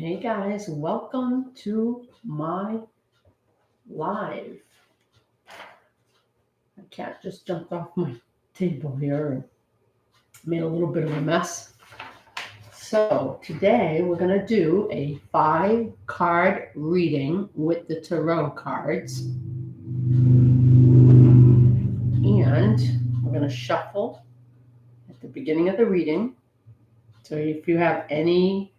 Hey guys, welcome to my live. My cat just jumped off my table here and made a little bit of a mess. So today we're going to do a 5-card reading with the tarot cards. And we're going to shuffle at the beginning of the reading. So if you have any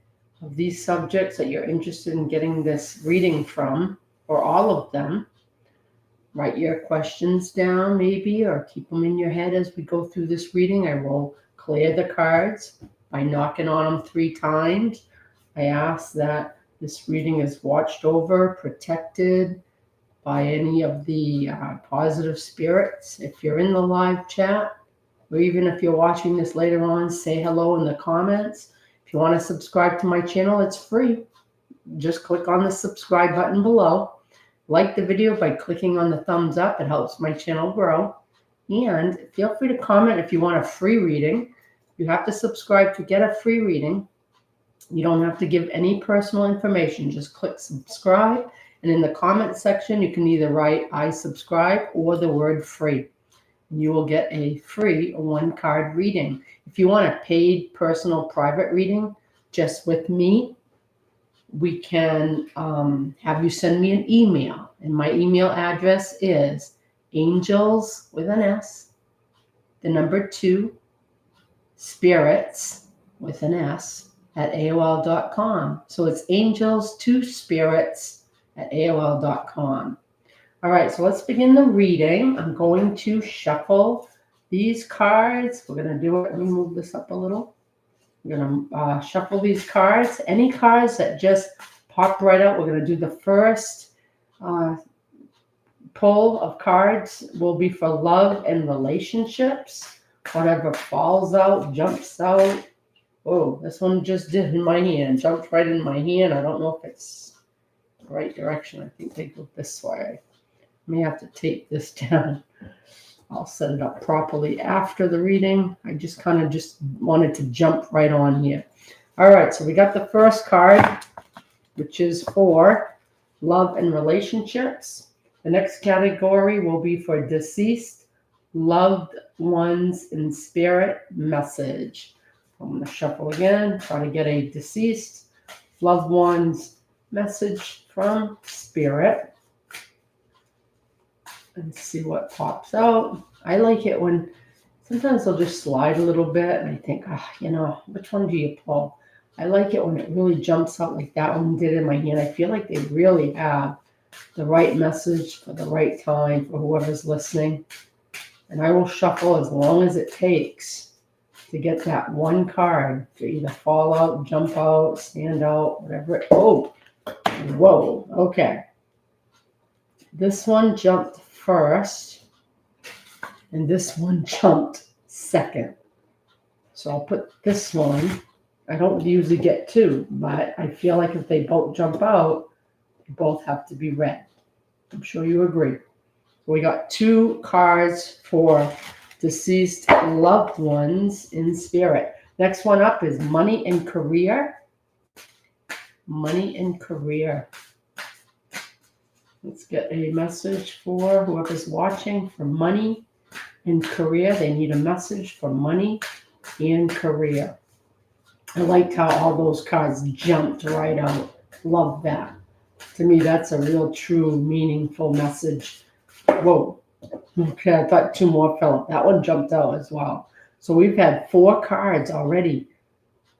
of these subjects that you're interested in getting this reading from, or all of them, write your questions down maybe, or keep them in your head as we go through this reading. I will clear the cards by knocking on them 3 times. I ask that this reading is watched over, protected by any of the positive spirits. If you're in the live chat, or even if you're watching this later on, say hello in the comments. If you want to subscribe to my channel, it's free. Just click on the subscribe button below. Like the video by clicking on the thumbs up. It helps my channel grow. And feel free to comment if you want a free reading. You have to subscribe to get a free reading. You don't have to give any personal information. Just click subscribe. And in the comment section, you can either write I subscribe or the word free. You will get a free 1-card reading. If you want a paid personal private reading just with me, we can have you send me an email. And my email address is angels with an S, the number 2, spirits with an S at AOL.com. So it's angels2spirits at AOL.com. All right, so let's begin the reading. I'm going to shuffle these cards. We're going to do it. Let me move this up a little. We're going to shuffle these cards. Any cards that just pop right out, we're going to do the first pull of cards will be for love and relationships. Whatever falls out, jumps out. Oh, this one just did in my hand. Jumped right in my hand. I don't know if it's the right direction. I think they go this way. I may have to take this down. I'll set it up properly after the reading. I just kind of wanted to jump right on here. All right, so we got the first card, which is for love and relationships. The next category will be for deceased loved ones in spirit message. I'm going to shuffle again, try to get a deceased loved ones message from spirit. And see what pops out. I like it when sometimes they'll just slide a little bit and I think, which one do you pull? I like it when it really jumps out like that one did in my hand. I feel like they really have the right message for the right time for whoever's listening. And I will shuffle as long as it takes to get that one card to either fall out, jump out, stand out, whatever. Oh, whoa, okay. This one jumped first, and this one jumped second. So I'll put this one. I don't usually get 2, but I feel like if they both jump out, they both have to be red. I'm sure you agree. So we got 2 cards for deceased loved ones in spirit. Next one up is money and career. Money and career. Let's get a message for whoever's watching for money and career. They need a message for money and career. I liked how all those cards jumped right out. Love that. To me, that's a real, true, meaningful message. Whoa. Okay, I thought 2 more fell out. That one jumped out as well. So we've had 4 cards already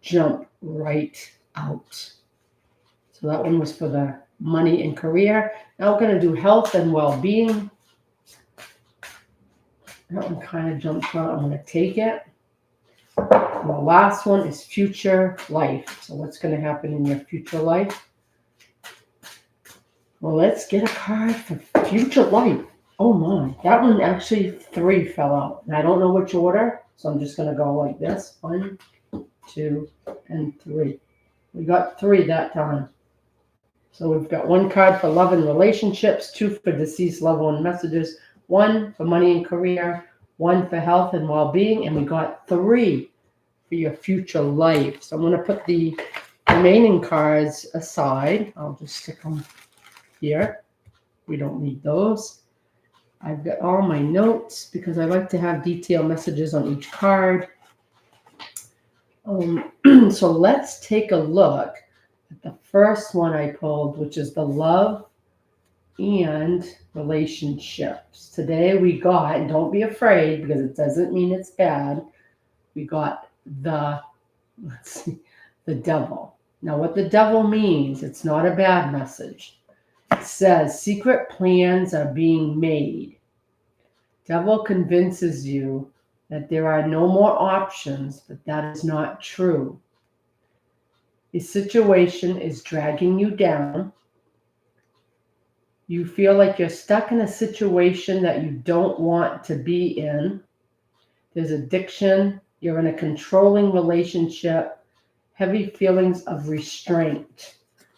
jump right out. So that one was for the money and career. Now we're going to do health and well-being. That one kind of jumped out. I'm going to take it. And the last one is future life. So what's going to happen in your future life? Well, let's get a card for future life. Oh my, that one actually 3 fell out. And I don't know which order, so I'm just going to go like this. 1, 2, and 3. We got 3 that time. So we've got 1 card for love and relationships, 2 for deceased loved one messages, 1 for money and career, 1 for health and well-being, and we got 3 for your future life. So I'm going to put the remaining cards aside. I'll just stick them here. We don't need those. I've got all my notes because I like to have detailed messages on each card. So let's take a look at the first one I pulled, which is the love and relationships. Today we got, and don't be afraid because it doesn't mean it's bad, we got the devil. Now what the devil means, it's not a bad message. It says secret plans are being made. Devil convinces you that there are no more options, but that is not true. The situation is dragging you down. You feel like you're stuck in a situation that you don't want to be in. There's addiction. You're in a controlling relationship. Heavy feelings of restraint.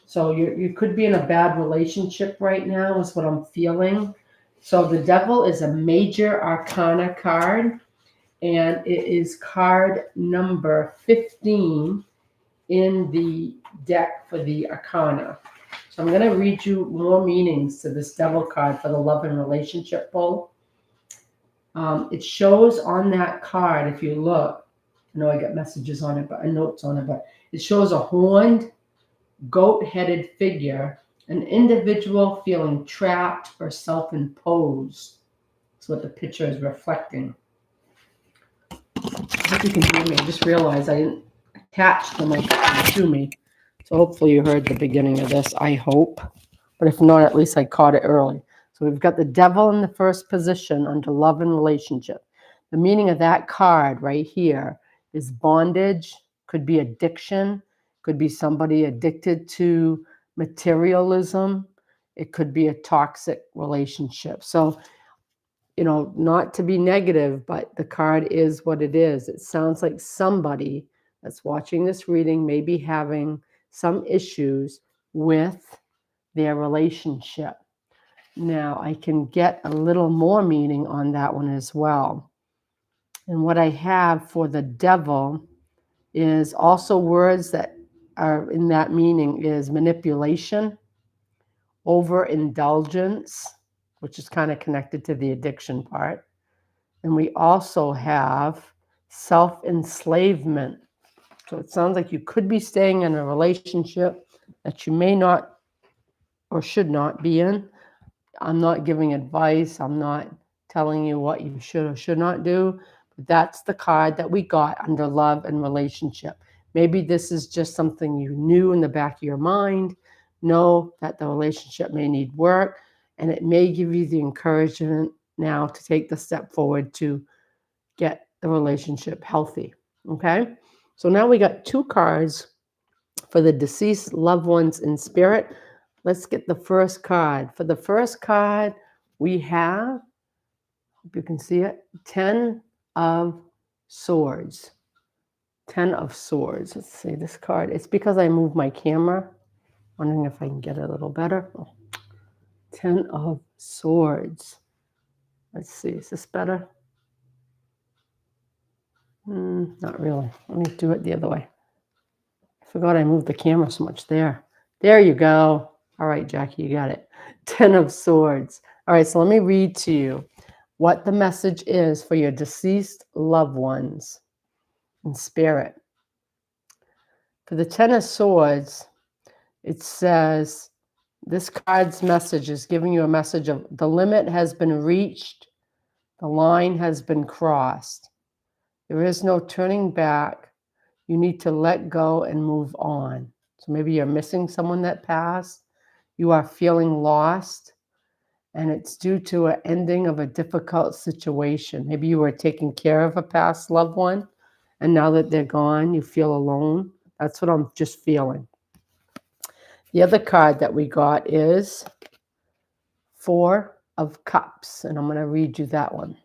So you could be in a bad relationship right now is what I'm feeling. So the devil is a major arcana card, and it is card number 15 in the deck for the arcana. So I'm going to read you more meanings to this devil card for the love and relationship pull. It shows on that card, if you look, I know I got messages on it, but notes on it, but it shows a horned, goat-headed figure, an individual feeling trapped or self-imposed. That's what the picture is reflecting. I hope you can hear me. I just realized I didn't attach the microphone to me. So hopefully you heard the beginning of this, I hope. But if not, at least I caught it early. So we've got the devil in the first position under love and relationship. The meaning of that card right here is bondage, could be addiction, could be somebody addicted to materialism. It could be a toxic relationship. So, not to be negative, but the card is what it is. It sounds like somebody that's watching this reading may be having some issues with their relationship. Now, I can get a little more meaning on that one as well. And what I have for the devil is also words that are in that meaning is manipulation, overindulgence, which is kind of connected to the addiction part. And we also have self-enslavement. So it sounds like you could be staying in a relationship that you may not or should not be in. I'm not giving advice. I'm not telling you what you should or should not do. But that's the card that we got under love and relationship. Maybe this is just something you knew in the back of your mind. Know that the relationship may need work, and it may give you the encouragement now to take the step forward to get the relationship healthy. Okay? So now we got 2 cards for the deceased loved ones in spirit. Let's get the first card. For the first card, we have, hope you can see it, 10 of Swords. 10 of Swords. Let's see this card. It's because I moved my camera. Wondering if I can get it a little better. 10 of Swords. Let's see, is this better? Not really. Let me do it the other way. I forgot I moved the camera so much there. There you go. All right, Jackie, you got it. 10 of Swords. All right, so let me read to you what the message is for your deceased loved ones in spirit. For the 10 of Swords, it says, this card's message is giving you a message of the limit has been reached, the line has been crossed. There is no turning back. You need to let go and move on. So maybe you're missing someone that passed. You are feeling lost, and it's due to an ending of a difficult situation. Maybe you were taking care of a past loved one, and now that they're gone, you feel alone. That's what I'm just feeling. The other card that we got is 4 of Cups, and I'm going to read you that one.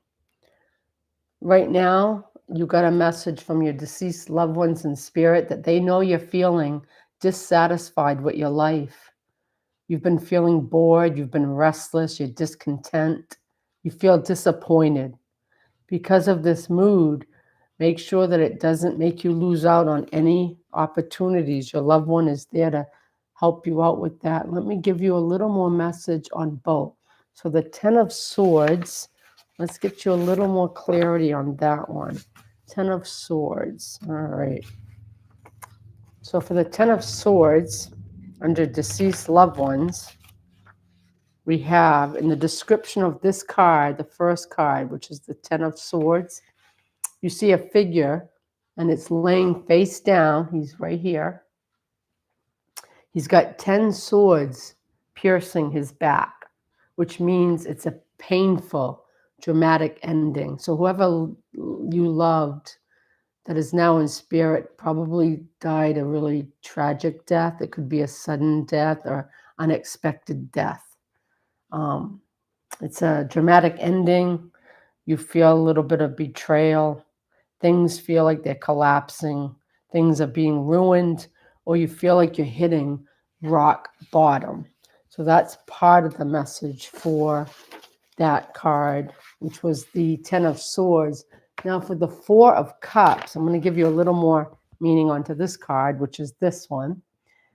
Right now, you got a message from your deceased loved ones in spirit that they know you're feeling dissatisfied with your life. You've been feeling bored, you've been restless, you're discontent, you feel disappointed. Because of this mood, Make sure that it doesn't make you lose out on any opportunities. Your loved one is there to help you out with that. Let me give you a little more message on both. So the Ten of Swords, let's get you a little more clarity on that one. Ten of Swords. All right. So for the Ten of Swords, under deceased loved ones, we have in the description of this card, the first card, which is the Ten of Swords, you see a figure and it's laying face down. He's right here. He's got 10 swords piercing his back, which means it's a painful, dramatic ending. So whoever you loved that is now in spirit probably died a really tragic death. It could be a sudden death or unexpected death. It's a dramatic ending. You feel a little bit of betrayal. Things feel like they're collapsing. Things are being ruined, or you feel like you're hitting rock bottom. So that's part of the message for that card, which was the Ten of Swords. Now for the Four of Cups, I'm going to give you a little more meaning onto this card, which is this one.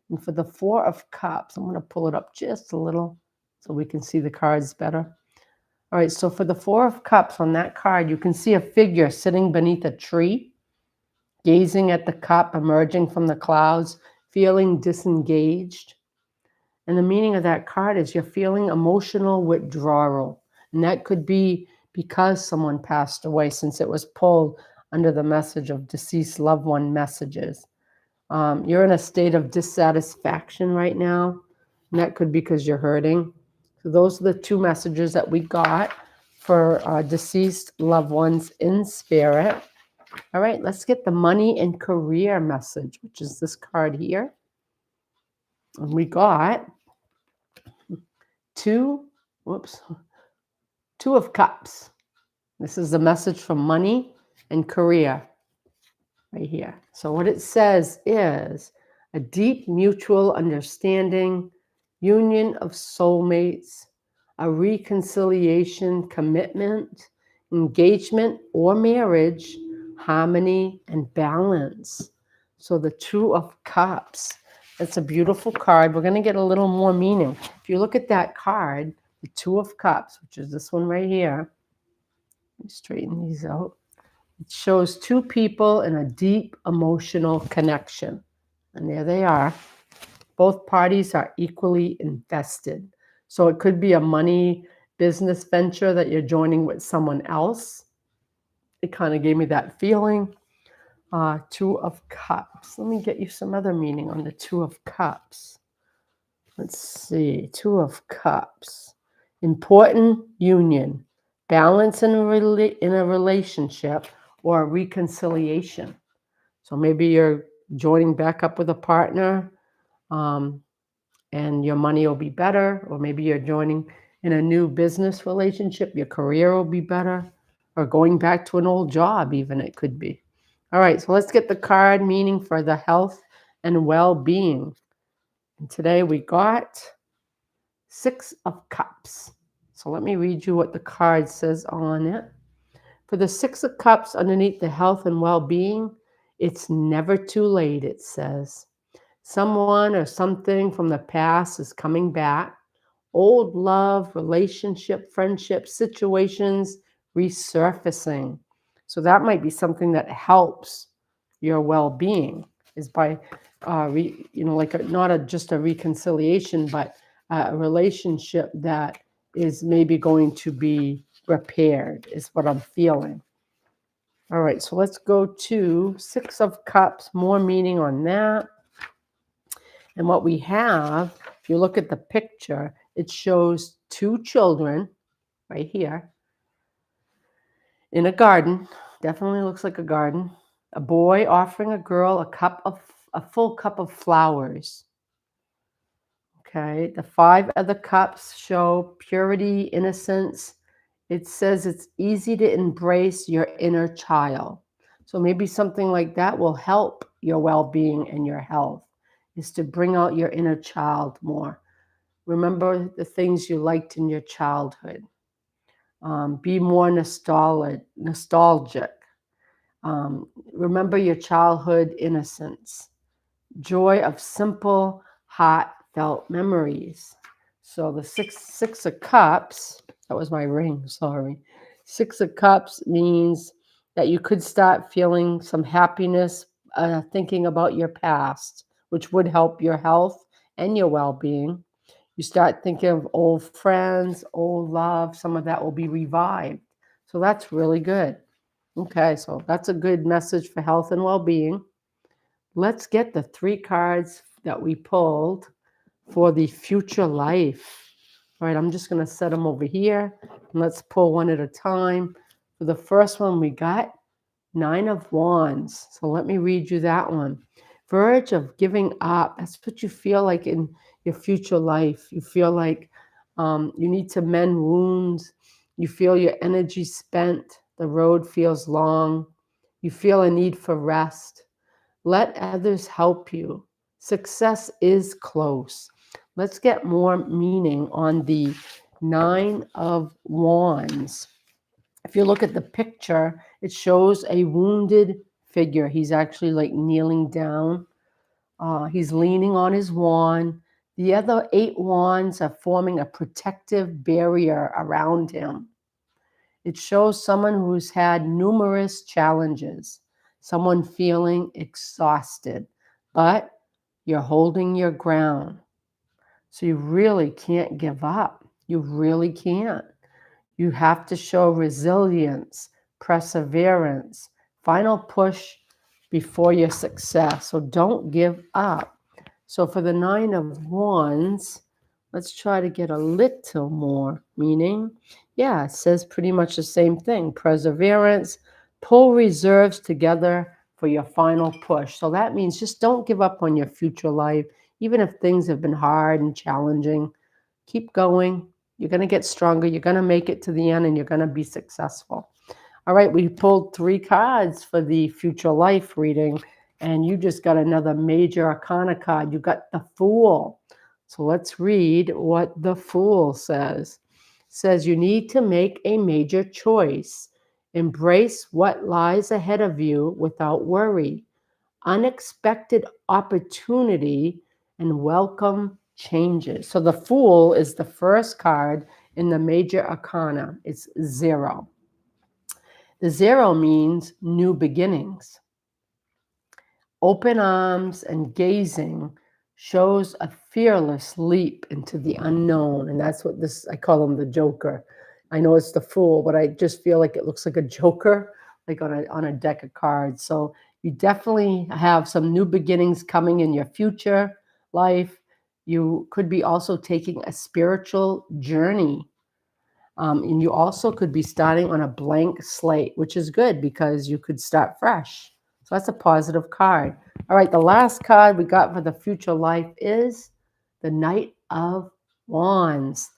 And for the Four of Cups, I'm going to pull it up just a little so we can see the cards better. All right, so for the Four of Cups on that card, you can see a figure sitting beneath a tree, gazing at the cup emerging from the clouds, feeling disengaged. And the meaning of that card is you're feeling emotional withdrawal. And that could be because someone passed away, since it was pulled under the message of deceased loved one messages. You're in a state of dissatisfaction right now, and that could be because you're hurting. So those are the two messages that we got for deceased loved ones in spirit. All right, let's get the money and career message, which is this card here. And we got Two of Cups. This is the message for money and career right here. So what it says is a deep mutual understanding, union of soulmates, a reconciliation, commitment, engagement or marriage, harmony and balance. So the Two of Cups. It's a beautiful card. We're going to get a little more meaning. If you look at that card, the Two of Cups, which is this one right here, let me straighten these out. It shows two people in a deep emotional connection. And there they are. Both parties are equally invested. So it could be a money business venture that you're joining with someone else. It kind of gave me that feeling. Two of Cups. Let me get you some other meaning on the Two of Cups. Let's see. Two of Cups. Important union. Balance in a relationship or a reconciliation. So maybe you're joining back up with a partner and your money will be better. Or maybe you're joining in a new business relationship. Your career will be better. Or going back to an old job even, it could be. All right, so let's get the card meaning for the health and well-being. And today we got Six of Cups. So let me read you what the card says on it. For the Six of Cups underneath the health and well-being, it's never too late, it says. Someone or something from the past is coming back. Old love, relationship, friendship, situations resurfacing. So that might be something that helps your well-being, is by, just a reconciliation, but a relationship that is maybe going to be repaired, is what I'm feeling. All right, so let's go to Six of Cups, more meaning on that. And what we have, if you look at the picture, it shows two children right here in a garden. Definitely looks like a garden. A boy offering a girl a full cup of flowers. Okay, the Five of the Cups show purity, innocence. It says it's easy to embrace your inner child. So maybe something like that will help your well-being and your health, is to bring out your inner child more. Remember the things you liked in your childhood. Be more nostalgic. Remember your childhood innocence. Joy of simple, heartfelt memories. So the six of cups, that was my ring, sorry. Six of cups means that you could start feeling some happiness, thinking about your past, which would help your health and your well-being. You start thinking of old friends, old love, some of that will be revived. So that's really good. Okay, so that's a good message for health and well-being. Let's get the three cards that we pulled for the future life. All right, I'm just going to set them over here. And let's pull one at a time. For the first one, we got Nine of Wands. So let me read you that one. Verge of giving up. That's what you feel like in your future life. You feel like you need to mend wounds. You feel your energy spent. The road feels long. You feel a need for rest. Let others help you. Success is close. Let's get more meaning on the Nine of Wands. If you look at the picture, it shows a wounded figure. He's actually like kneeling down. He's leaning on his wand. The other eight wands are forming a protective barrier around him. It shows someone who's had numerous challenges, someone feeling exhausted, but you're holding your ground. So you really can't give up. You really can't. You have to show resilience, perseverance, final push before your success. So don't give up. So for the Nine of Wands, let's try to get a little more meaning. Yeah, it says pretty much the same thing. Perseverance, pull reserves together for your final push. So that means just don't give up on your future life, even if things have been hard and challenging. Keep going. You're going to get stronger. You're going to make it to the end and you're going to be successful. All right, we pulled three cards for the future life reading, and you just got another major arcana card. You got the Fool. So let's read what the Fool says. It says you need to make a major choice. Embrace what lies ahead of you without worry. Unexpected opportunity and welcome changes. So the Fool is the first card in the major arcana. It's 0. The 0 means new beginnings. Open arms and gazing shows a fearless leap into the unknown. And that's what this, I call him the Joker. I know it's the Fool, but I just feel like it looks like a Joker, like on a deck of cards. So you definitely have some new beginnings coming in your future life. You could be also taking a spiritual journey. And you also could be starting on a blank slate, which is good because you could start fresh. So that's a positive card. All right, the last card we got for the future life is the Knight of Wands.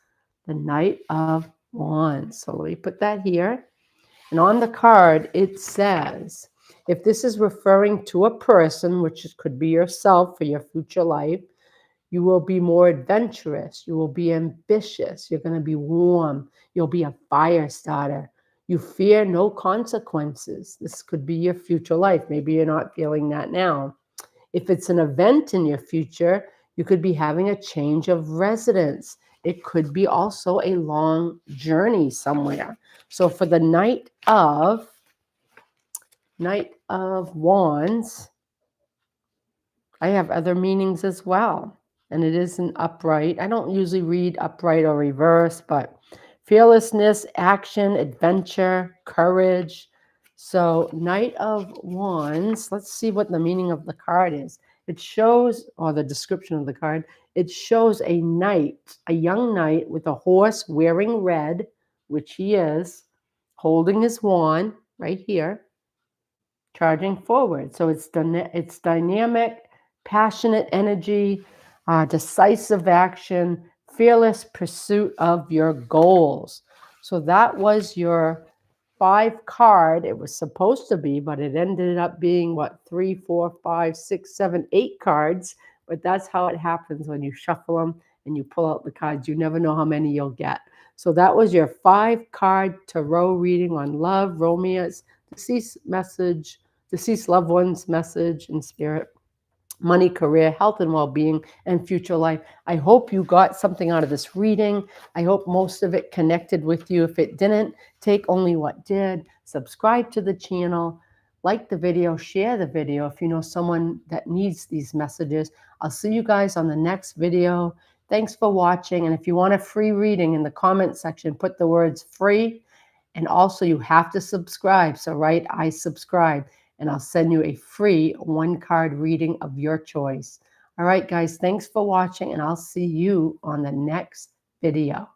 The Knight of Wands. So let me put that here. And on the card, it says, if this is referring to a person, which could be yourself for your future life, you will be more adventurous. You will be ambitious. You're going to be warm. You'll be a fire starter. You fear no consequences. This could be your future life. Maybe you're not feeling that now. If it's an event in your future, you could be having a change of residence. It could be also a long journey somewhere. So for the Knight of Wands, I have other meanings as well. And it isn't upright. I don't usually read upright or reverse, but fearlessness, action, adventure, courage. So Knight of Wands, let's see what the meaning of the card is. It shows, or the description of the card, it shows a knight, a young knight with a horse wearing red, which he is, holding his wand right here, charging forward. So it's dynamic, passionate energy, decisive action, fearless pursuit of your goals. So that was your 5 card. It was supposed to be, but it ended up being what, 3, 4, 5, 6, 7, 8 cards. But that's how it happens when you shuffle them and you pull out the cards. You never know how many you'll get. So that was your 5 card tarot reading on love, romance, deceased loved ones message in spirit, money, career, health and well-being, and future life. I hope you got something out of this reading. I hope most of it connected with you. If it didn't, take only what did. Subscribe to the channel, like the video, share the video if you know someone that needs these messages. I'll see you guys on the next video. Thanks for watching. And if you want a free reading, in the comment section, put the words free. And also you have to subscribe. So write I subscribe, and I'll send you a free 1-card reading of your choice. All right, guys, thanks for watching, and I'll see you on the next video.